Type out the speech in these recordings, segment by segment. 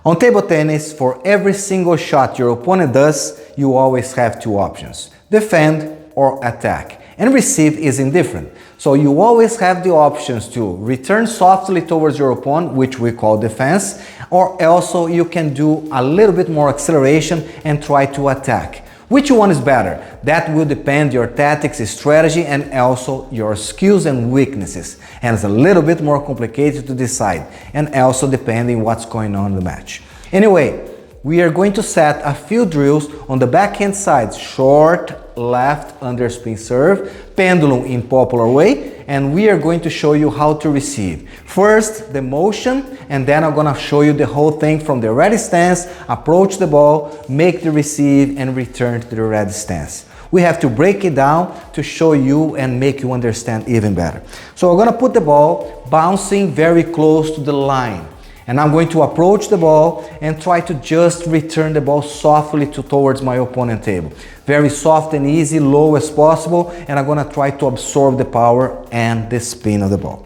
On table tennis, for every single shot your opponent does, you always have two options: defend or attack. And receive is indifferent. So you always have the options to return softly towards your opponent, which we call defense, or also you can do a little bit more acceleration and try to attack. Which one is better? That will depend your tactics, strategy, and also your skills and weaknesses. And it's a little bit more complicated to decide, and also depending what's going on in the match. Anyway, we are going to set a few drills on the backhand side: short, left, underspin serve, pendulum in popular way, and we are going to show you how to receive. First, the motion, and then I'm gonna show you the whole thing from the ready stance, approach the ball, make the receive, and return to the ready stance. We have to break it down to show you and make you understand even better. So we're gonna put the ball bouncing very close to the line. And I'm going to approach the ball and try to just return the ball softly towards my opponent table. Very soft and easy, low as possible, and I'm gonna try to absorb the power and the spin of the ball.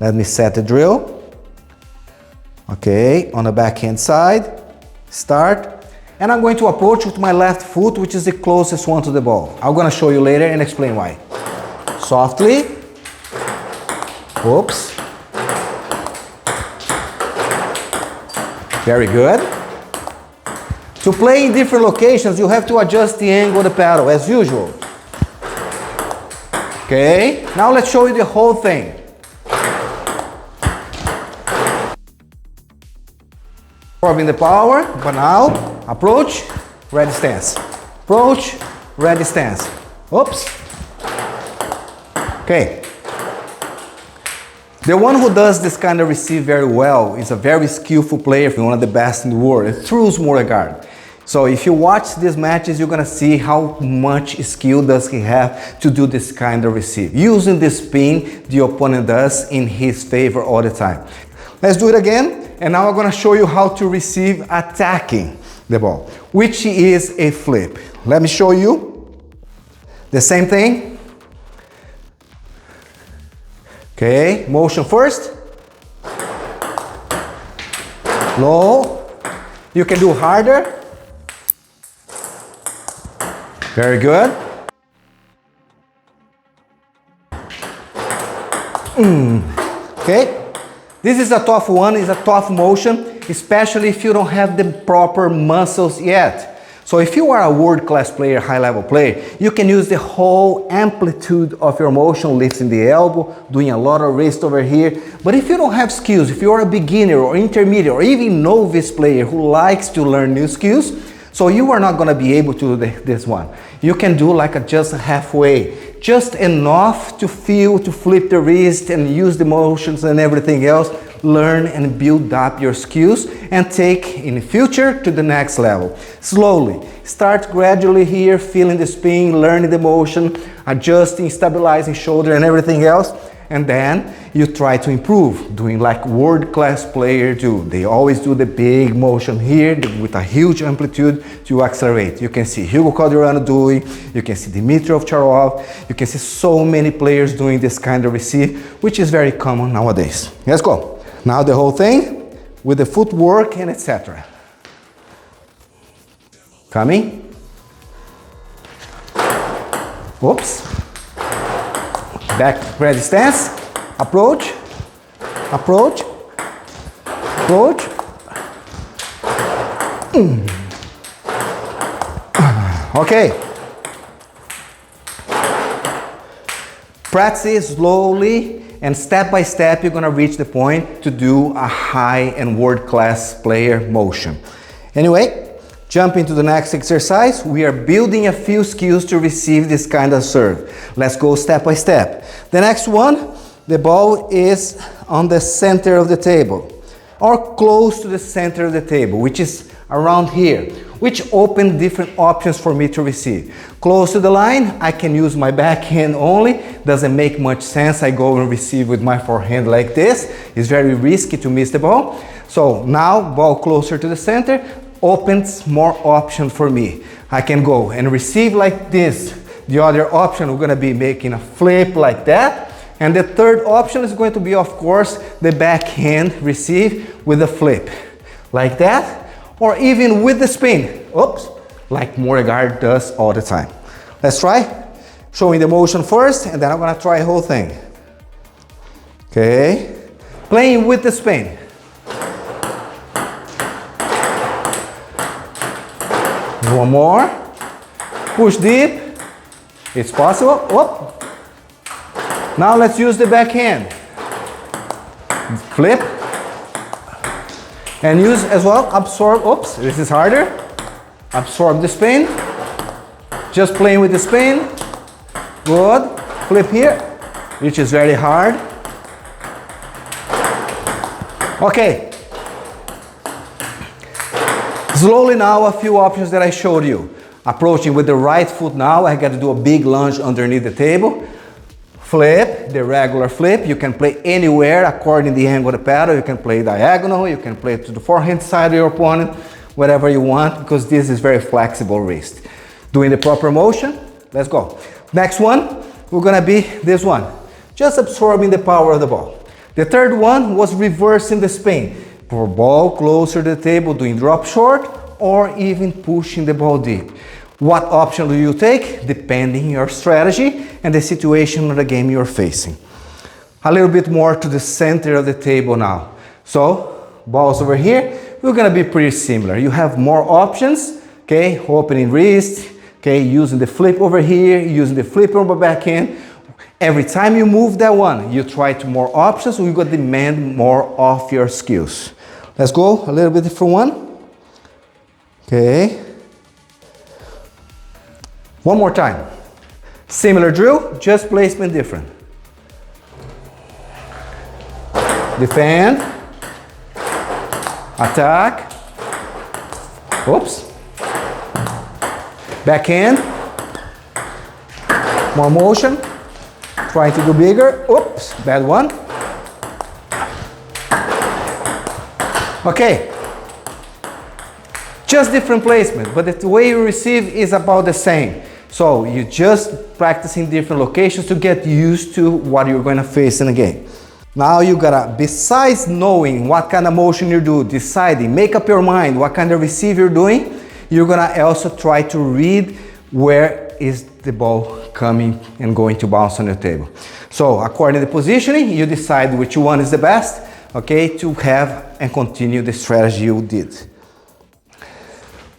Let me set the drill. Okay, on the backhand side, start. And I'm going to approach with my left foot, which is the closest one to the ball. I'm gonna show you later and explain why. Softly. Oops. Very good. To play in different locations, you have to adjust the angle of the paddle as usual. Okay, now let's show you the whole thing. Absorbing the power, but now approach, ready stance. Approach, ready stance. Oops. Okay. The one who does this kind of receive very well is a very skillful player, one of the best in the world. It's Truls Moregard. So if you watch these matches, you're gonna see how much skill does he have to do this kind of receive, using the spin the opponent does in his favor all the time. Let's do it again, and now I'm gonna show you how to receive attacking the ball, which is a flip. Let me show you the same thing. Okay, motion first, low, you can do harder, very good. Okay, this is a tough one, it's a tough motion, especially if you don't have the proper muscles yet. So if you are a world-class player, high-level player, you can use the whole amplitude of your motion, lifting the elbow, doing a lot of wrist over here. But if you don't have skills, if you are a beginner or intermediate or even novice player who likes to learn new skills, so you are not gonna be able to do this one. You can do like just halfway, just enough to feel, to flip the wrist and use the motions and everything else. Learn and build up your skills and take in the future to the next level. Slowly, start gradually here, feeling the spin, learning the motion, adjusting, stabilizing shoulder and everything else. And then you try to improve, doing like world-class players do. They always do the big motion here with a huge amplitude to accelerate. You can see Hugo Calderano doing, you can see Dmitry Ovcharov, you can see so many players doing this kind of receive, which is very common nowadays. Let's go. Now the whole thing with the footwork and etc. Coming. Whoops. Back, ready stance. Approach. Approach. Approach. Okay. Practice slowly. And step by step, you're gonna reach the point to do a high and world-class player motion. Anyway, jump into the next exercise. We are building a few skills to receive this kind of serve. Let's go step by step. The next one, the ball is on the center of the table or close to the center of the table, which is around here, which open different options for me to receive. Close to the line, I can use my backhand only. Doesn't make much sense. I go and receive with my forehand like this. It's very risky to miss the ball. So now, ball closer to the center, opens more option for me. I can go and receive like this. The other option, we're gonna be making a flip like that. And the third option is going to be, of course, the backhand receive with a flip. like that, or even with the spin. Oops, like Moregard does all the time. Let's try. Showing the motion first, and then I'm gonna try the whole thing. Okay, playing with the spin. One more. Push deep. It's possible. Whoop. Now let's use the backhand. Flip. And use as well, absorb. Oops, this is harder. Absorb the spin. Just playing with the spin. Good. Flip here, which is very hard. Okay. Slowly now, a few options that I showed you. Approaching with the right foot now, I got to do a big lunge underneath the table. Flip, the regular flip. You can play anywhere according to the angle of the paddle. You can play diagonal, you can play to the forehand side of your opponent, whatever you want, because this is very flexible wrist. Doing the proper motion, let's go. Next one, we're gonna be this one. Just absorbing the power of the ball. The third one was reversing the spin. For ball closer to the table, doing drop short, or even pushing the ball deep. What option do you take? Depending your strategy and the situation of the game you're facing. A little bit more to the center of the table now. So, balls over here, we're gonna be pretty similar. You have more options, okay? Opening wrist, okay? Using the flip over here, using the flip on the backhand. Every time you move that one, you try to more options, we're gonna demand more of your skills. Let's go a little bit different one. Okay. One more time. Similar drill, just placement different. Defend. Attack. Oops. Backhand. More motion. Trying to do bigger. Oops, bad one. Okay. Just different placement, but the way you receive is about the same. So you just practicing different locations to get used to what you're going to face in the game. Now you gotta, besides knowing what kind of motion you do, deciding, make up your mind what kind of receive you're doing, you're gonna also try to read where is the ball coming and going to bounce on your table. So according to the positioning, you decide which one is the best, okay, to have and continue the strategy you did.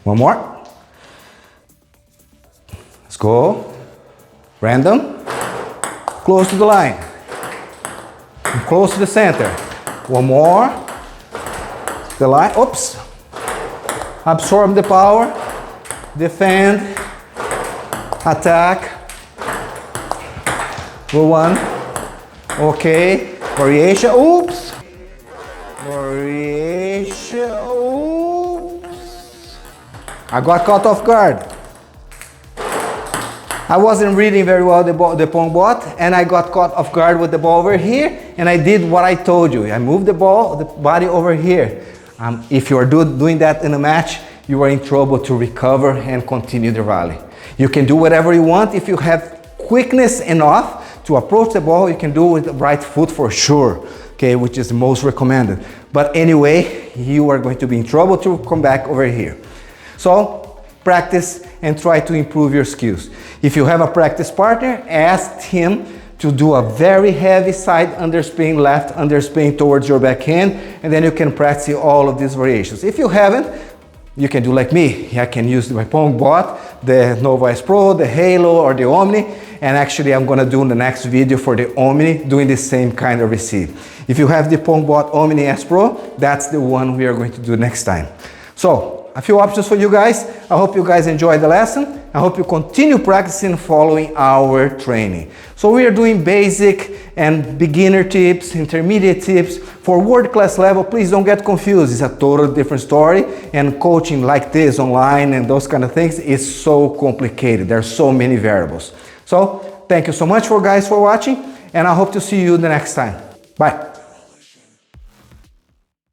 One more. Let's go. Random. Close to the line. Close to the center. One more. The line. Oops. Absorb the power. Defend. Attack. Go one. Okay. Variation. Oops. Variation. Oops. I got caught off guard. I wasn't reading very well the pong bot, and I got caught off guard with the ball over here, and I did what I told you. I moved the ball, the body over here. If you are doing that in a match, you are in trouble to recover and continue the rally. You can do whatever you want. If you have quickness enough to approach the ball, you can do it with the right foot for sure, okay, which is the most recommended. But anyway, you are going to be in trouble to come back over here. So practice and try to improve your skills. If you have a practice partner, ask him to do a very heavy side underspin, left underspin towards your backhand, and then you can practice all of these variations. If you haven't, you can do like me. I can use my Pong Bot, the Nova S Pro, the Halo, or the Omni, and actually I'm gonna do in the next video for the Omni, doing the same kind of receive. If you have the Pong Bot Omni S Pro, that's the one we are going to do next time. So, a few options for you guys. I hope you guys enjoyed the lesson. I hope you continue practicing following our training. So we are doing basic and beginner tips, intermediate tips. For world class level, please don't get confused. It's a totally different story, and coaching like this online and those kind of things is so complicated. There are so many variables. So thank you so much for watching, and I hope to see you the next time. Bye.